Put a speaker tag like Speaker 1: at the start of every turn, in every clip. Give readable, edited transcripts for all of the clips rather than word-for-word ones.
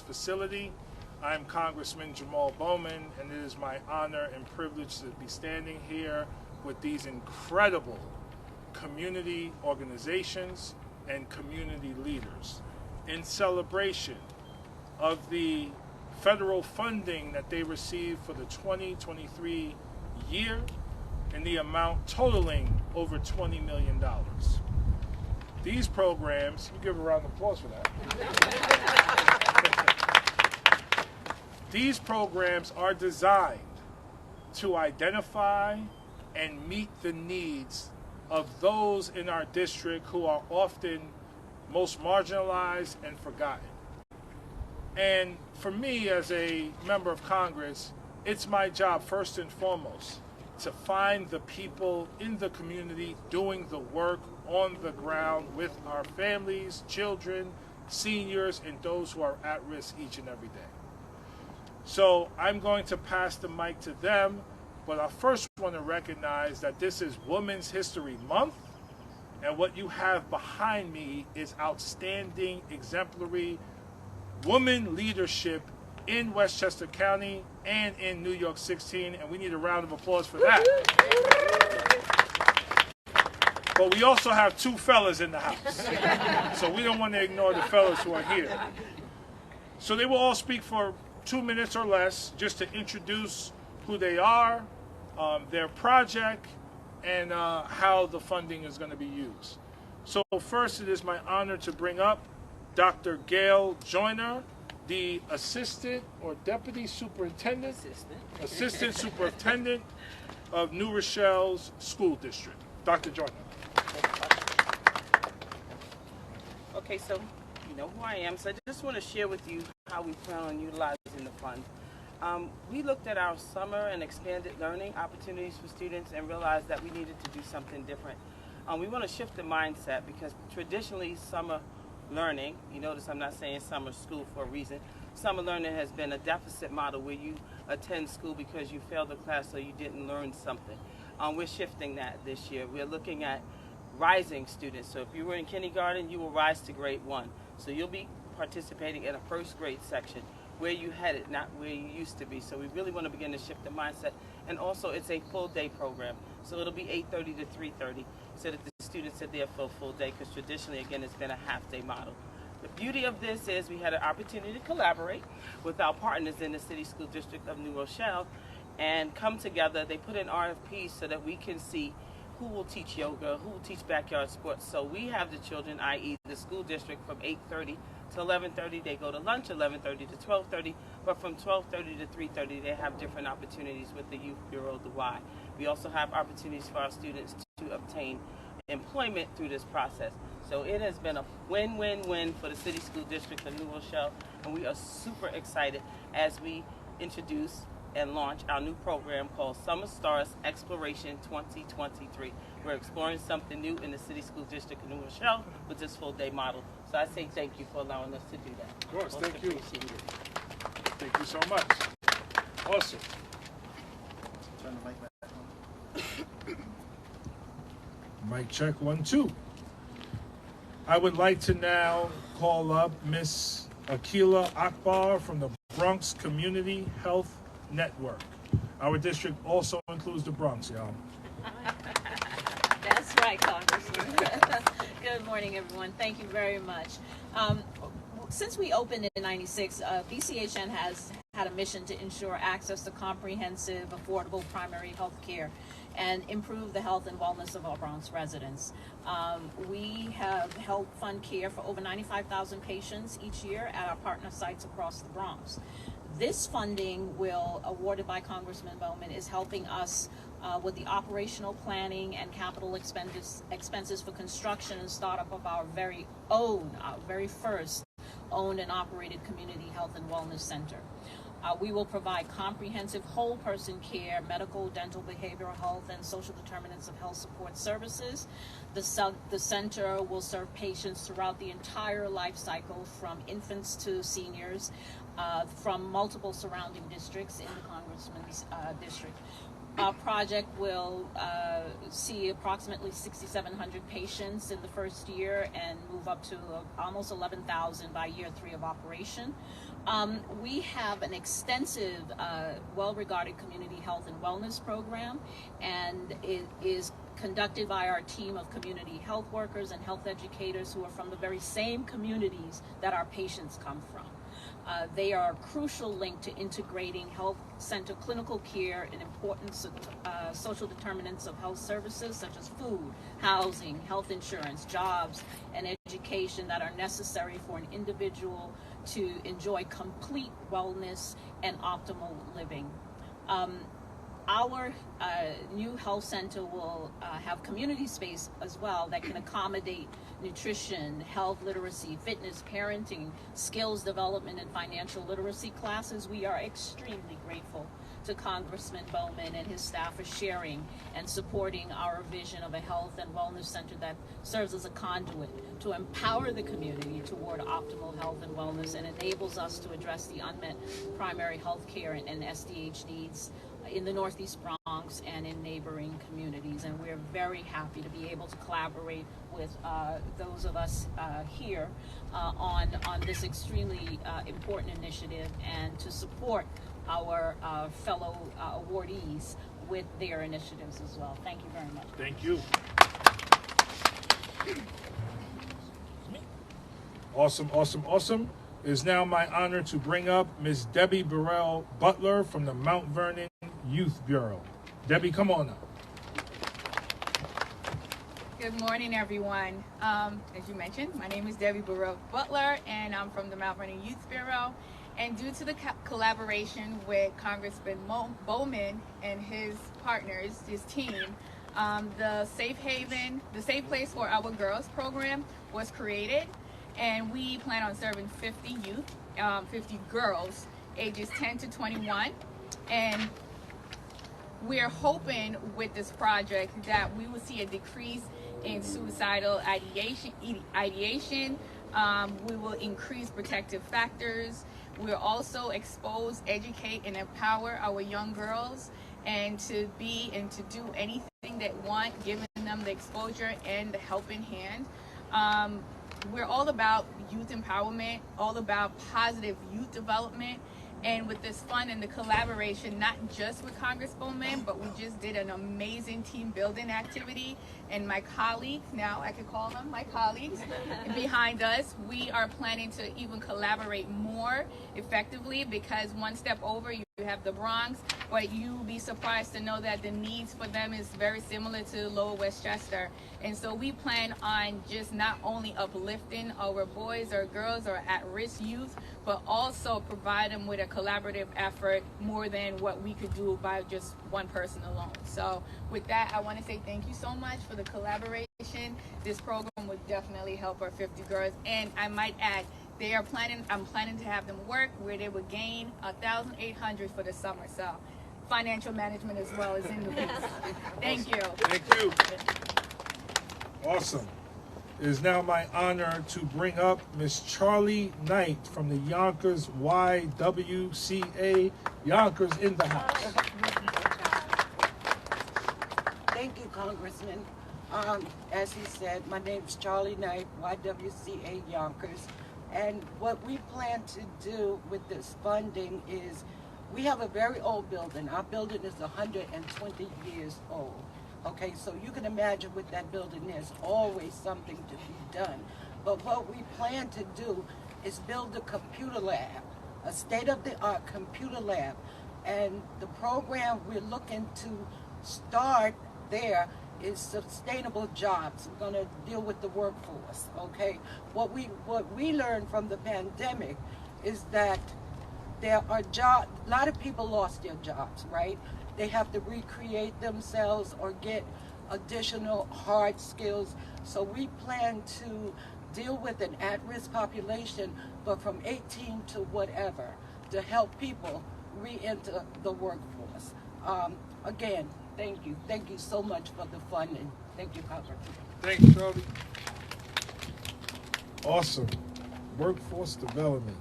Speaker 1: facility. I'm Congressman Jamaal Bowman, and it is my honor and privilege to be standing here with these incredible community organizations and community leaders in celebration of the federal funding that they received for the 2023 year in the amount totaling over $20 million. These programs, you give a round of applause for that. These programs are designed to identify and meet the needs of those in our district who are often most marginalized and forgotten. And for me as a member of Congress, it's my job first and foremost to find the people in the community doing the work on the ground with our families, children, seniors, and those who are at risk each and every day. So I'm going to pass the mic to them, but I first want to recognize that this is Women's History Month, and what you have behind me is outstanding, exemplary woman leadership in Westchester County and in New York 16, and we need a round of applause for that. But we also have two fellas in the house, so we don't want to ignore the fellas who are here. So they will all speak for 2 minutes or less, just to introduce who they are, their project, and how the funding is going to be used. So first, it is my honor to bring up Dr. Gail Joyner, the Assistant or Deputy Superintendent, Assistant Superintendent of New Rochelle's School District. Dr. Joyner.
Speaker 2: Okay, so you know who I am, so I just want to share with you how we plan on utilizing the fund. We looked at our summer and expanded learning opportunities for students and realized that we needed to do something different. We want to shift the mindset because traditionally summer learning, you notice I'm not saying summer school for a reason, summer learning has been a deficit model where you attend school because you failed a class or you didn't learn something. We're shifting that this year. We're looking at rising students. So if you were in kindergarten, you will rise to grade 1. So you'll be participating in a first grade section where you headed, not where you used to be. So we really want to begin to shift the mindset. And also it's a full day program. So it'll be 8:30 to 3:30 so that the students are there for a full day, because traditionally, again, it's been a half day model. The beauty of this is we had an opportunity to collaborate with our partners in the City School District of New Rochelle and come together. They put in RFPs so that we can see who will teach yoga, who will teach backyard sports. So we have the children, i.e. the school district, from 8:30 to 11:30. They go to lunch 11:30 to 12:30, but from 12:30 to 3:30 they have different opportunities with the Youth Bureau, the Y. We also have opportunities for our students to obtain employment through this process. So it has been a win-win-win for the City School District of New Rochelle, and we are super excited as we introduce and launch our new program called Summer Stars Exploration 2023. We're exploring something new in the City School District of New Rochelle with this full day model. So I say thank you for allowing us to do that.
Speaker 1: Of course, thank you. Thank you so much. Awesome.
Speaker 3: Turn the mic back on.
Speaker 1: Mic check 1, 2. I would like to now call up Miss Akila Akbar from the Bronx Community Health Network. Our district also includes the Bronx, y'all.
Speaker 4: That's right, Congressman. Good morning, everyone. Thank you very much. Since we opened in '96, BCHN has had a mission to ensure access to comprehensive, affordable primary health care and improve the health and wellness of our Bronx residents. We have helped fund care for over 95,000 patients each year at our partner sites across the Bronx. This funding awarded by Congressman Bowman is helping us with the operational planning and capital expenses for construction and startup of our very first owned and operated community health and wellness center. We will provide comprehensive whole person care, medical, dental, behavioral health, and social determinants of health support services. The center will serve patients throughout the entire life cycle, from infants to seniors, from multiple surrounding districts in the Congressman's district. Our project will see approximately 6,700 patients in the first year and move up to almost 11,000 by year 3 of operation. We have an extensive, well-regarded community health and wellness program, and it is conducted by our team of community health workers and health educators who are from the very same communities that our patients come from. They are a crucial link to integrating health center clinical care and important social determinants of health services such as food, housing, health insurance, jobs, and education that are necessary for an individual to enjoy complete wellness and optimal living. Our new health center will have community space as well that can accommodate nutrition, health literacy, fitness, parenting, skills development, and financial literacy classes. We are extremely grateful to Congressman Bowman and his staff for sharing and supporting our vision of a health and wellness center that serves as a conduit to empower the community toward optimal health and wellness and enables us to address the unmet primary health care and SDH needs in the Northeast Bronx and in neighboring communities. And we're very happy to be able to collaborate with those of us here on this extremely important initiative and to support our fellow awardees with their initiatives as well. Thank you very much.
Speaker 1: Thank you. Awesome, awesome, awesome. It is now my honor to bring up Ms. Debbie Burrell Butler from the Mount Vernon Youth Bureau. Debbie, come on up.
Speaker 5: Good morning, everyone. As you mentioned, my name is Debbie Burrell Butler, and I'm from the Mount Vernon Youth Bureau. And due to the collaboration with Congressman Bowman and his partners, his team, the Safe Haven, the Safe Place for Our Girls program was created, and we plan on serving 50 youth, 50 girls, ages 10 to 21. And we're hoping with this project that we will see a decrease in suicidal ideation. We will increase protective factors. We'll also expose, educate, and empower our young girls and to be and to do anything they want, giving them the exposure and the helping hand. We're all about youth empowerment, all about positive youth development. And with this fund and the collaboration, not just with Congress Bowman, but we just did an amazing team building activity. And my colleagues, now I can call them my colleagues, behind us, we are planning to even collaborate more effectively, because one step over, you have the Bronx, but you'll be surprised to know that the needs for them is very similar to Lower Westchester. And so we plan on just not only uplifting our boys or girls or at-risk youth, but also provide them with a collaborative effort more than what we could do by just one person alone. So with that, I want to say thank you so much for the collaboration. This program would definitely help our 50 girls. And I might add, I'm planning to have them work where they would gain $1,800 for the summer. So financial management as well is in the piece. Thank you.
Speaker 1: Thank you. Awesome. It is now my honor to bring up Miss Charlie Knight from the Yonkers YWCA. Yonkers in the house.
Speaker 6: Thank you, Congressman. As he said, my name is Charlie Knight, YWCA Yonkers. And what we plan to do with this funding is, we have a very old building. Our building is 120 years old. Okay, so you can imagine with that building, there's always something to be done. But what we plan to do is build a computer lab, a state-of-the-art computer lab. And the program we're looking to start there is sustainable jobs. We're going to deal with the workforce, okay? What we learned from the pandemic is that there are jobs, a lot of people lost their jobs, right? They have to recreate themselves or get additional hard skills. So we plan to deal with an at-risk population, but from 18 to whatever, to help people re-enter the workforce. Again, thank you. Thank you so much for the funding. Thank you, Congressman.
Speaker 1: Thank you, Charlie. Awesome. Workforce development.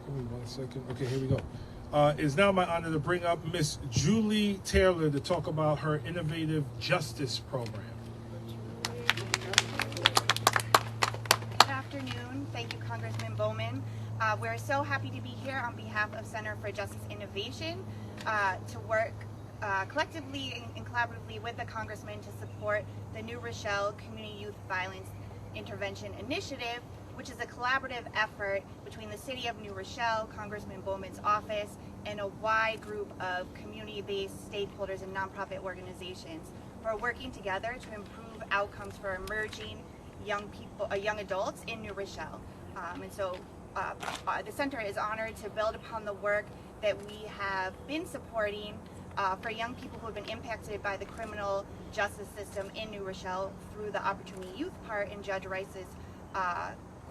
Speaker 1: Give me 1 second. Okay, here we go. It is now my honor to bring up Miss Julie Taylor to talk about her innovative justice program.
Speaker 7: Good afternoon. Thank you, Congressman Bowman. We're so happy to be here on behalf of Center for Justice Innovation to work collectively and collaboratively with the Congressman to support the New Rochelle Community Youth Violence Intervention Initiative, which is a collaborative effort between the City of New Rochelle, Congressman Bowman's office, and a wide group of community-based stakeholders and nonprofit organizations who are working together to improve outcomes for emerging young adults in New Rochelle. The center is honored to build upon the work that we have been supporting for young people who have been impacted by the criminal justice system in New Rochelle through the Opportunity Youth part and Judge Rice's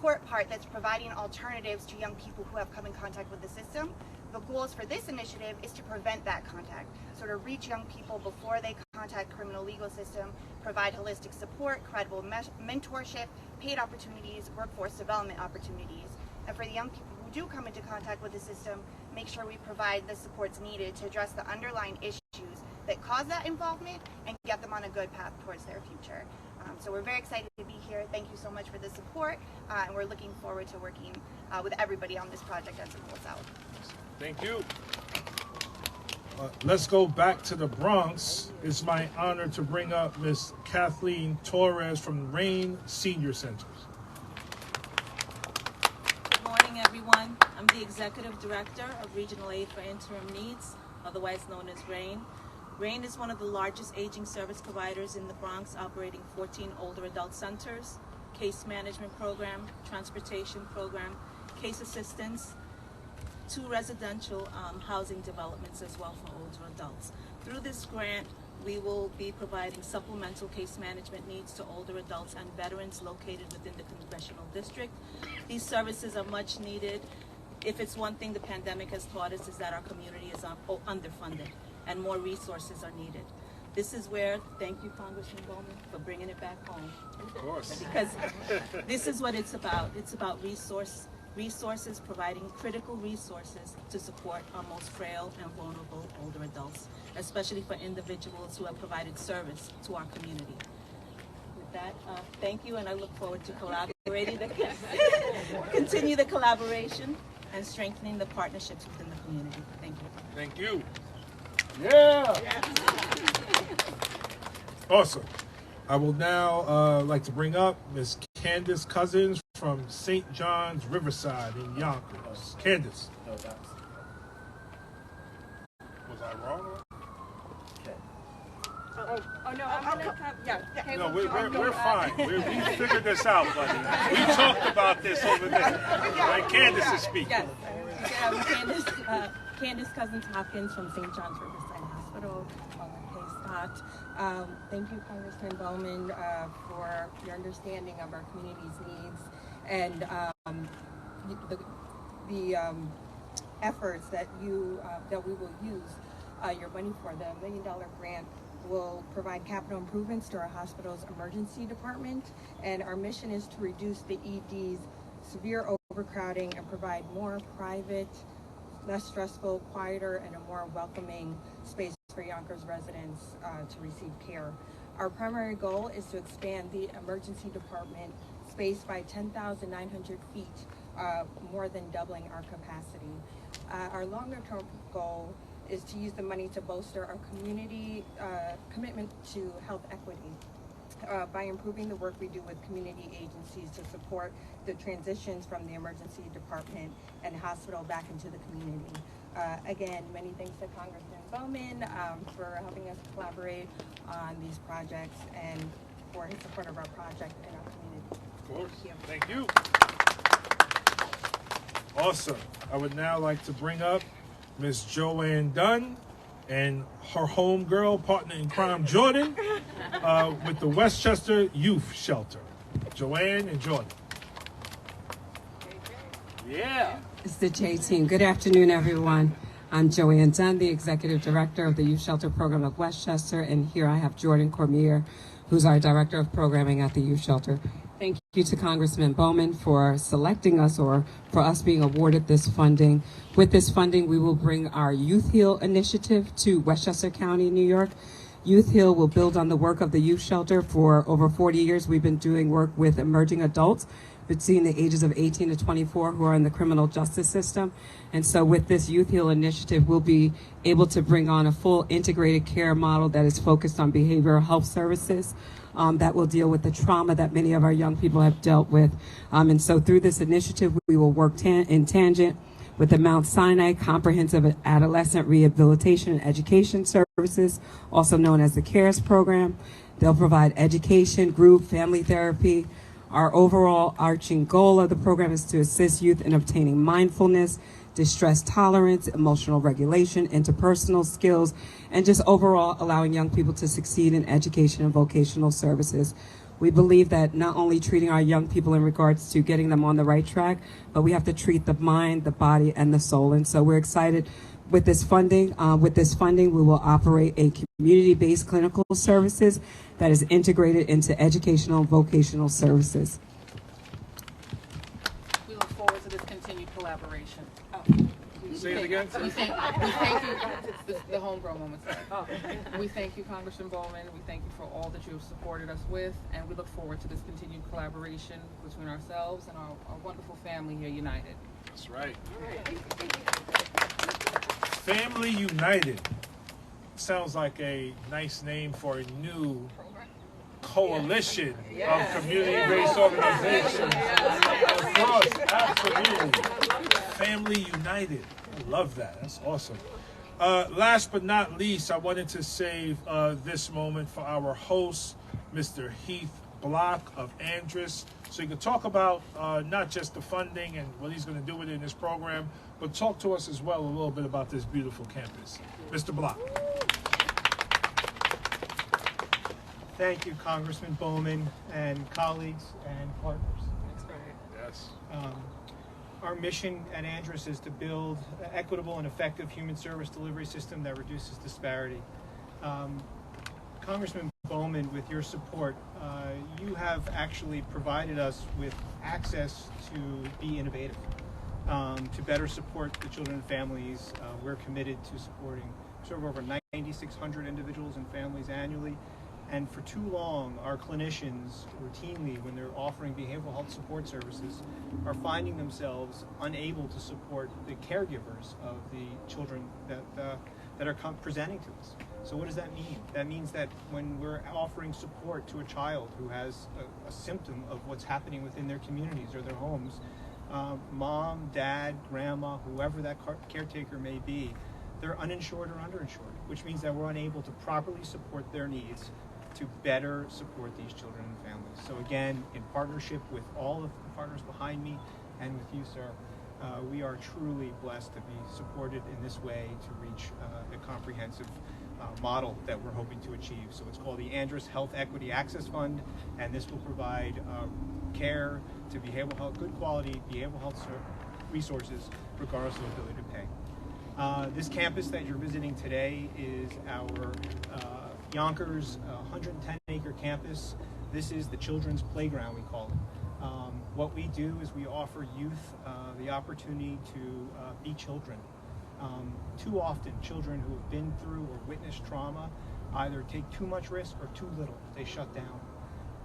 Speaker 7: court part that's providing alternatives to young people who have come in contact with the system. The goals for this initiative is to prevent that contact, so to reach young people before they contact criminal legal system, provide holistic support, credible mentorship, paid opportunities, workforce development opportunities. And for the young people who do come into contact with the system, make sure we provide the supports needed to address the underlying issues that cause that involvement and get them on a good path towards their future. So we're very excited to be here. Thank you so much for the support, and we're looking forward to working with everybody on this project as it rolls out.
Speaker 1: Thank you. Let's go back to the Bronx. It's my honor to bring up Miss Kathleen Torres from RAIN Senior Centers.
Speaker 4: Good morning, everyone. I'm the Executive Director of Regional Aid for Interim Needs, otherwise known as RAIN. RAIN is one of the largest aging service providers in the Bronx, operating 14 older adult centers, case management program, transportation program, case assistance, 2 residential housing developments as well for older adults. Through this grant, we will be providing supplemental case management needs to older adults and veterans located within the congressional district. These services are much needed. If it's one thing the pandemic has taught us, is that our community is underfunded and more resources are needed. This is where, thank you, Congressman Bowman, for bringing it back home.
Speaker 1: Of course.
Speaker 4: Because this is what it's about. It's about resources, providing critical resources to support our most frail and vulnerable older adults, especially for individuals who have provided service to our community. With that, thank you, and I look forward to collaborating, continue the collaboration and strengthening the partnerships within the community. Thank you.
Speaker 1: Thank you. Yeah. Awesome. I will now like to bring up Miss Candace Cousins from St. John's Riverside in Yonkers. Candace.
Speaker 3: No, that
Speaker 1: Was I wrong?
Speaker 3: okay.
Speaker 8: Oh no, I'm gonna come. Yeah.
Speaker 1: No, we're fine. We figured this out, buddy. We talked about this over there. Right, Candace is speaking.
Speaker 8: Yes. Candace Cousins Hopkins from St. John's Riverside Hospital. Thank you, Congressman Bowman, for your understanding of our community's needs and the efforts that that we will use your money for. The $1 million grant will provide capital improvements to our hospital's emergency department, and our mission is to reduce the ED's severe overcrowding and provide more private, less stressful, quieter, and a more welcoming space for Yonkers residents to receive care. Our primary goal is to expand the emergency department space by 10,900 feet, more than doubling our capacity. Our longer-term goal is to use the money to bolster our community commitment to health equity by improving the work we do with community agencies to support the transitions from the emergency department and hospital back into the community. Again, many thanks to Congressman Bowman for helping us collaborate on these projects and for his support of our project in our community.
Speaker 1: Of course. Thank you. Awesome. I would now like to bring up Miss Joanne Dunn and her homegirl, partner in crime, Jordan, with the Westchester Youth Shelter. Joanne and Jordan. Yeah.
Speaker 9: It's the J Team. Good afternoon, everyone. I'm Joanne Dunn, the Executive Director of the Youth Shelter Program of Westchester, and here I have Jordan Cormier, who's our Director of Programming at the Youth Shelter. Thank you to Congressman Bowman for selecting us or for us being awarded this funding. With this funding, we will bring our Youth Heal initiative to Westchester County, New York. Youth Heal will build on the work of the youth shelter. For over 40 years, we've been doing work with emerging adults between the ages of 18 to 24 who are in the criminal justice system. And so with this Youth Heal initiative, we'll be able to bring on a full integrated care model that is focused on behavioral health services that will deal with the trauma that many of our young people have dealt with. And so through this initiative, we will work in tangent with the Mount Sinai Comprehensive Adolescent Rehabilitation and Education Services, also known as the CARES program. They'll provide education, group, family therapy. Our overall arching goal of the program is to assist youth in obtaining mindfulness, distress tolerance, emotional regulation, interpersonal skills, and just overall allowing young people to succeed in education and vocational services. We believe that not only treating our young people in regards to getting them on the right track, but we have to treat the mind, the body, and the soul. And so we're excited with this funding. We will operate a community-based clinical services that is integrated into educational and vocational services.
Speaker 10: We look forward to this continued collaboration.
Speaker 1: Say it again.
Speaker 10: We thank you. It's the homegrown moment. We thank you, Congressman Bowman. We thank you for all that you have supported us with, and we look forward to this continued collaboration between ourselves and our wonderful family here united.
Speaker 1: That's right. Family United sounds like a nice name for a new coalition of community-based organizations across. Absolutely. Family United. I love that. That's awesome. Last but not least, I wanted to save this moment for our host, Mr. Heath Block of Andrus, so he can talk about not just the funding and what he's going to do with it in this program, but talk to us as well a little bit about this beautiful campus. Mr. Block.
Speaker 3: Thank you, Congressman Bowman and colleagues and partners.
Speaker 10: That's right.
Speaker 1: Yes.
Speaker 3: Our mission at Andrus is to build an equitable and effective human service delivery system that reduces disparity. Congressman Bowman, with your support, you have actually provided us with access to be innovative, to better support the children and families. We're committed to supporting over 9,600 individuals and families annually. And for too long, our clinicians routinely, when they're offering behavioral health support services, are finding themselves unable to support the caregivers of the children that are presenting to us. So what does that mean? That means that when we're offering support to a child who has a symptom of what's happening within their communities or their homes, mom, dad, grandma, whoever that caretaker may be, they're uninsured or underinsured, which means that we're unable to properly support their needs to better support these children and families. So again, in partnership with all of the partners behind me and with you, sir, we are truly blessed to be supported in this way to reach the comprehensive model that we're hoping to achieve. So it's called the Andrus Health Equity Access Fund, and this will provide care to behavioral health, good quality behavioral health resources, regardless of ability to pay. This campus that you're visiting today is our Yonkers 110-acre campus. This is the children's playground, we call it. What we do is we offer youth the opportunity to be children. Too often, children who have been through or witnessed trauma either take too much risk or too little. They shut down.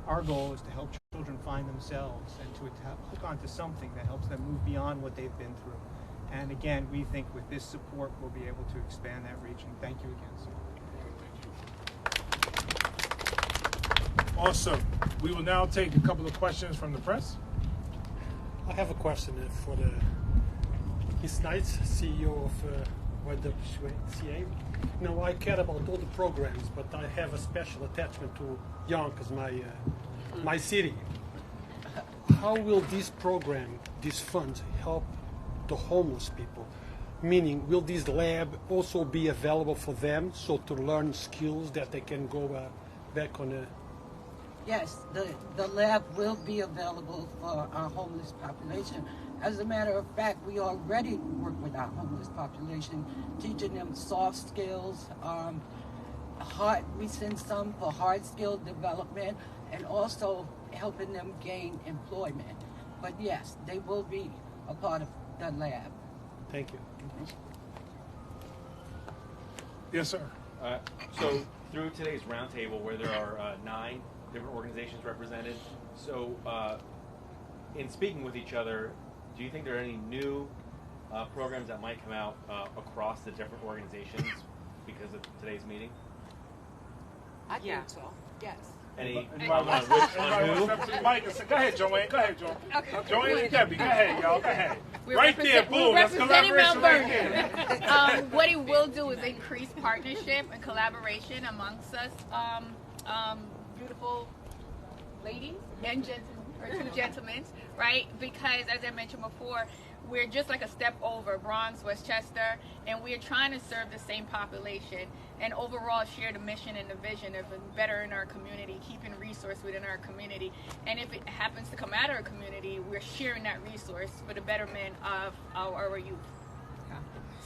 Speaker 3: Our goal is to help children find themselves and to hook onto something that helps them move beyond what they've been through. And again, we think with this support, we'll be able to expand that reach. And thank you again, sir.
Speaker 1: Awesome. We will now take a couple of questions from the press.
Speaker 11: I have a question for Ms. Knight, CEO of YWCA. Now, I care about all the programs, but I have a special attachment to Yonkers, my city. How will this program, this fund, help the homeless people? Meaning, will this lab also be available for them, so to learn skills that they can go back on a...
Speaker 6: Yes, the lab will be available for our homeless population. As a matter of fact, we already work with our homeless population, teaching them soft skills. We send some for hard skill development, and also helping them gain employment. But yes, they will be a part of the lab.
Speaker 11: Thank you.
Speaker 1: Yes, sir.
Speaker 12: So through today's roundtable, where there are 9 different organizations represented, so in speaking with each other, do you think there are any new programs that might come out across the different organizations because of today's meeting?
Speaker 6: I think so. Yes.
Speaker 12: Any?
Speaker 1: On who? Go ahead, Joanne. Go ahead, Joanne.
Speaker 5: Okay.
Speaker 1: Joanne and Debbie. Go ahead, y'all. Go ahead. Right there, boom.
Speaker 5: We're
Speaker 1: That's
Speaker 5: representing
Speaker 1: collaboration
Speaker 5: Mount
Speaker 1: right
Speaker 5: Vernon.
Speaker 1: there.
Speaker 5: What it will do is increase partnership and collaboration amongst us beautiful ladies and gentlemen, or 2 gentlemen, right? Because as I mentioned before, we're just like a step over Bronx, Westchester, and we're trying to serve the same population and overall share the mission and the vision of bettering our community, keeping resource within our community. And if it happens to come out of our community, we're sharing that resource for the betterment of our youth.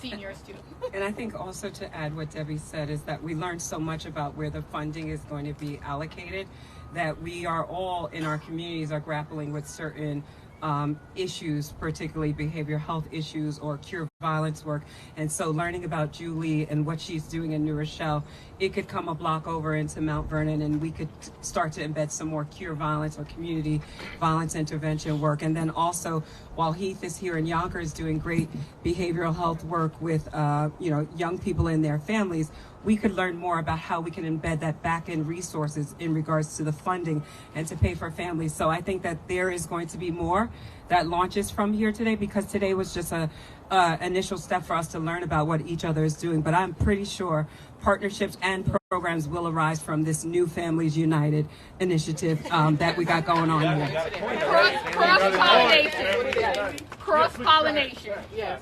Speaker 5: Seniors too.
Speaker 9: And I think also to add what Debbie said is that we learned so much about where the funding is going to be allocated, that we are all in our communities are grappling with certain issues, particularly behavioral health issues or cure violence work. And so learning about Julie and what she's doing in New Rochelle, it could come a block over into Mount Vernon and we could start to embed some more cure violence or community violence intervention work. And then also, while Heath is here in Yonkers doing great behavioral health work with young people and their families, we could learn more about how we can embed that back-end resources in regards to the funding and to pay for families. So I think that there is going to be more that launches from here today, because today was just a initial step for us to learn about what each other is doing. But I'm pretty sure partnerships and programs will arise from this new Families United initiative that we got going on here.
Speaker 5: Cross-pollination. Cross-pollination.
Speaker 2: Yes.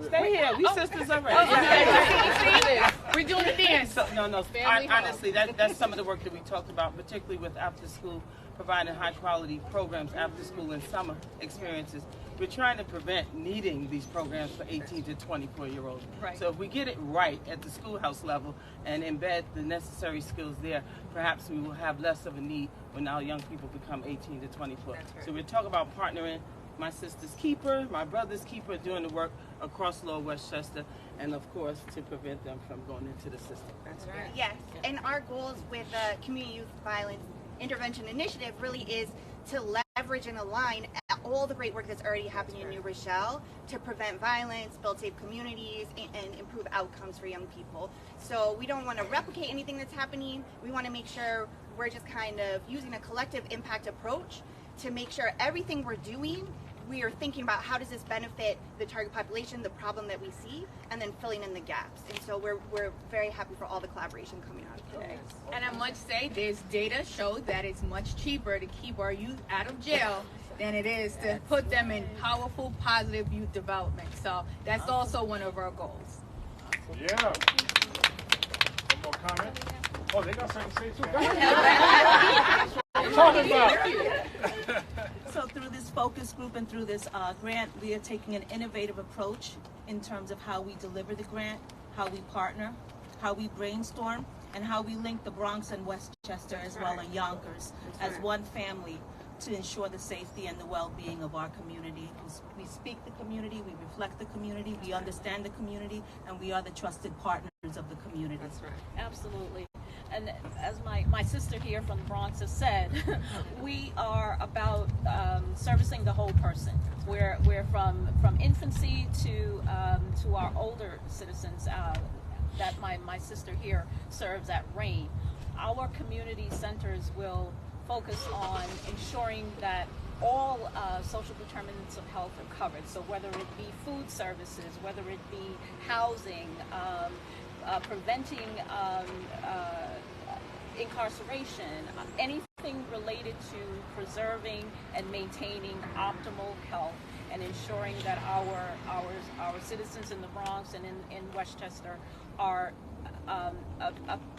Speaker 2: Stay here. We sisters already.
Speaker 5: We're doing the dance.
Speaker 2: No. Honestly, that's some of the work that we talked about, particularly with after school, providing high quality programs after school and summer experiences. We're trying to prevent needing these programs for 18 to 24-year-olds.
Speaker 5: Right.
Speaker 2: So if we get it right at the schoolhouse level and embed the necessary skills there, perhaps we will have less of a need when our young people become 18 to 24. Right. So we're talking about partnering my sister's keeper, my brother's keeper, doing the work across Lower Westchester, and of course to prevent them from going into the system.
Speaker 5: That's right.
Speaker 7: Yes, and our goals with the Community Youth Violence Intervention Initiative really is to leverage and align all the great work that's already happening in New Rochelle to prevent violence, build safe communities, and improve outcomes for young people. So we don't want to replicate anything that's happening. We want to make sure we're just kind of using a collective impact approach to make sure everything we're doing, we are thinking about how does this benefit the target population, the problem that we see, and then filling in the gaps. And so we're very happy for all the collaboration coming out today.
Speaker 5: And I must say, there's data shows that it's much cheaper to keep our youth out of jail than it is to put them in powerful, positive youth development. So that's also one of our goals.
Speaker 1: Yeah. One more comment? Oh, they got something to say too. Go ahead. Talking about.
Speaker 13: So through this focus group and through this grant, we are taking an innovative approach in terms of how we deliver the grant, how we partner, how we brainstorm, and how we link the Bronx and Westchester as well as Yonkers as one family to ensure the safety and the well-being of our community. We speak the community, we reflect the community, we understand the community, and we are the trusted partners of the community.
Speaker 4: That's right. Absolutely. And as my sister here from the Bronx has said, we are about servicing the whole person. We're from infancy to our older citizens that my sister here serves at RAIN. Our community centers will focus on ensuring that all social determinants of health are covered. So whether it be food services, whether it be housing, preventing incarceration, anything related to preserving and maintaining optimal health and ensuring that our citizens in the Bronx and in Westchester are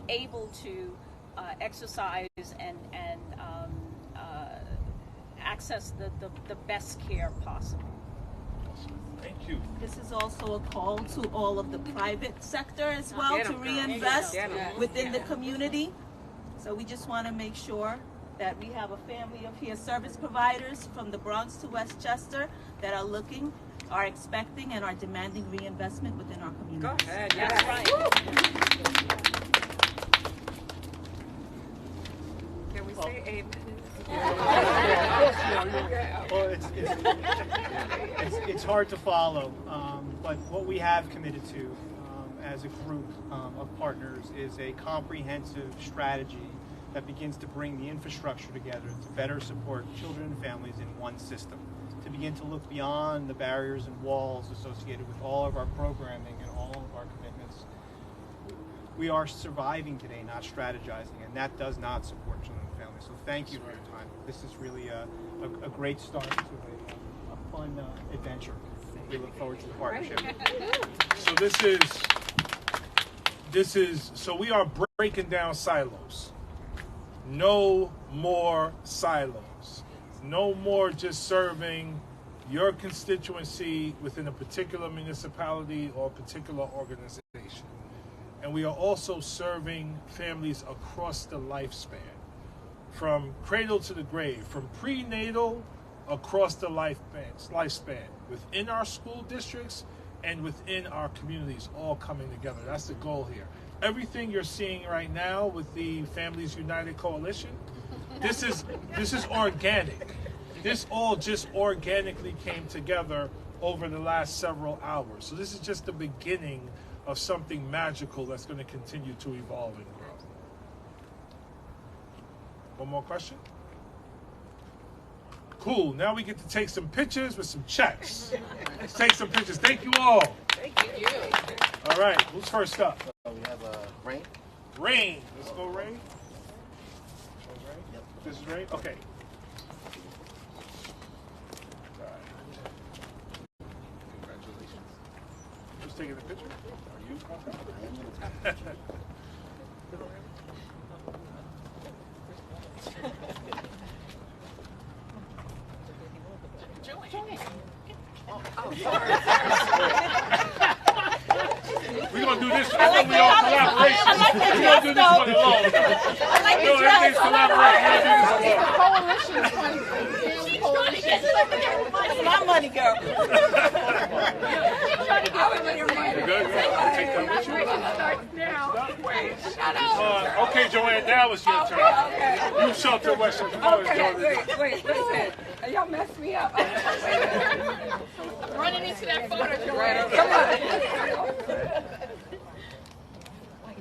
Speaker 4: able to exercise and access the best care possible.
Speaker 1: Thank you.
Speaker 13: This is also a call to all of the private sector as well to reinvest within the community So we just want to make sure that we have a family of here service providers from the Bronx to Westchester that are looking, are expecting, and are demanding reinvestment within our community.
Speaker 8: Go ahead.
Speaker 13: That's
Speaker 8: Yes.
Speaker 13: right.
Speaker 8: Can we say amen?
Speaker 3: Well, it's hard to follow, but what we have committed to as a group of partners is a comprehensive strategy that begins to bring the infrastructure together to better support children and families in one system, to begin to look beyond the barriers and walls associated with all of our programming and all of our commitments. We are surviving today, not strategizing, and that does not support children and families. So thank you for your time. This is really a great start to a fun adventure. We look forward to the partnership.
Speaker 1: So so we are breaking down silos. No more silos. No more just serving your constituency within a particular municipality or a particular organization. And we are also serving families across the lifespan, from cradle to the grave, from prenatal across the lifespan, within our school districts and within our communities, all coming together. That's the goal here. Everything you're seeing right now with the Families United Coalition, this is organic. This all just organically came together over the last several hours. So this is just the beginning of something magical that's going to continue to evolve and grow. One more question? Cool. Now we get to take some pictures with some checks. Let's take some pictures. Thank you all.
Speaker 8: Thank you.
Speaker 1: All right. Who's first up?
Speaker 14: We have Rain.
Speaker 1: Rain. Let's go, Rain. Yep. This is Rain? Okay. Congratulations. Who's taking the picture? Are you? We're going to do this. I like we all collaboration. We're going to do this one alone.
Speaker 8: I like the dress.
Speaker 13: Coalition. That's my money, girl.
Speaker 1: Okay, Joanne, now it's your turn. You shelter Western.
Speaker 8: Okay, wait, listen. Y'all messed me up.
Speaker 5: Running into that photo, Joanne.
Speaker 8: Come on.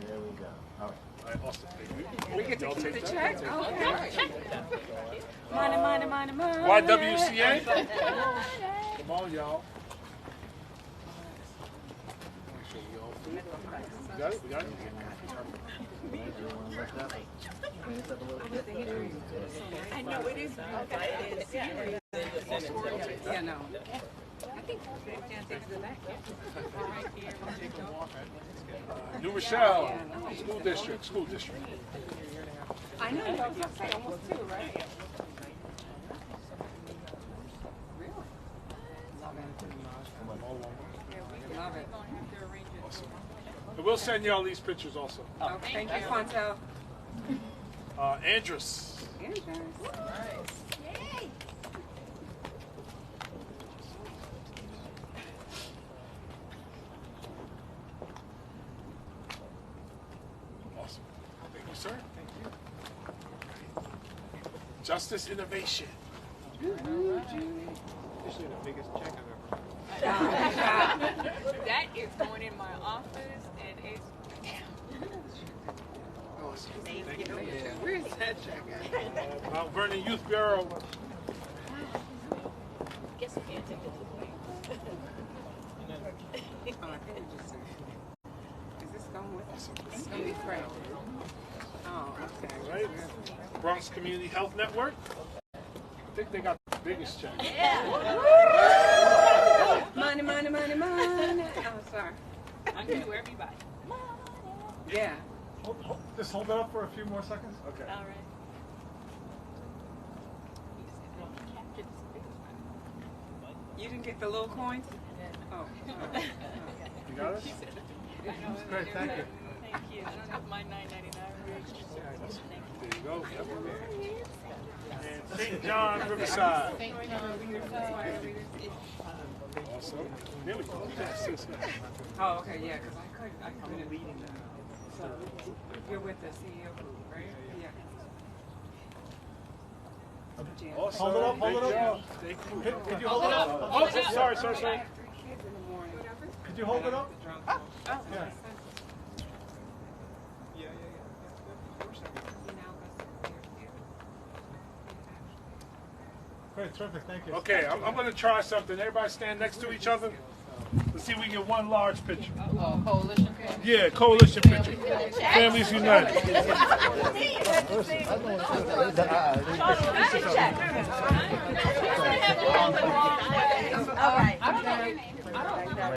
Speaker 14: There we go. All right.
Speaker 1: Awesome.
Speaker 8: We get to keep the check? Okay.
Speaker 13: Money.
Speaker 1: YWCA? Come on, y'all. We got it? We got it?
Speaker 8: I know it is. Yeah, no. I think
Speaker 1: New Rochelle, school district.
Speaker 8: I know, I was going to say almost two, right? Really? Love it.
Speaker 1: Awesome. And we'll send you all these pictures also.
Speaker 8: Oh, thank you, Quantel.
Speaker 1: Andrus. Awesome. Thank you, sir. Thank you. Justice Innovation.
Speaker 3: Officially the biggest check I've ever
Speaker 5: That is going in my office, and it's
Speaker 1: Thank you.
Speaker 8: Where's that check at?
Speaker 1: Mount Vernon Youth Bureau.
Speaker 13: Guess we can't take it
Speaker 8: Is this going with us? It's going to be great. Oh, okay.
Speaker 1: Right. Bronx Community Health Network. I think they got the biggest check.
Speaker 8: Yeah. Money. Oh, sorry.
Speaker 5: I'm going to everybody.
Speaker 8: Yeah.
Speaker 1: Just hold it up for a few more seconds. Okay.
Speaker 13: All right.
Speaker 8: You didn't get the little coins? Oh.
Speaker 1: You got it? Great, thank you.
Speaker 5: Thank you. I don't have my $9.99.
Speaker 1: There you go. And St. John Riverside. Also, there we go.
Speaker 15: Oh, okay, yeah, because I couldn't leading them. So you're with the CEO group, right? Yeah.
Speaker 1: Also,
Speaker 11: hold it up, hold it up.
Speaker 1: Could you hold it up? Oh, sorry.
Speaker 11: Could you hold it up?
Speaker 1: Yeah.
Speaker 11: Great, terrific, thank you.
Speaker 1: Okay, I'm going to try something. Everybody stand next to each other. Let's see if we get one large picture.
Speaker 10: Oh, coalition family?
Speaker 1: Yeah, coalition picture. Families United.
Speaker 13: All right.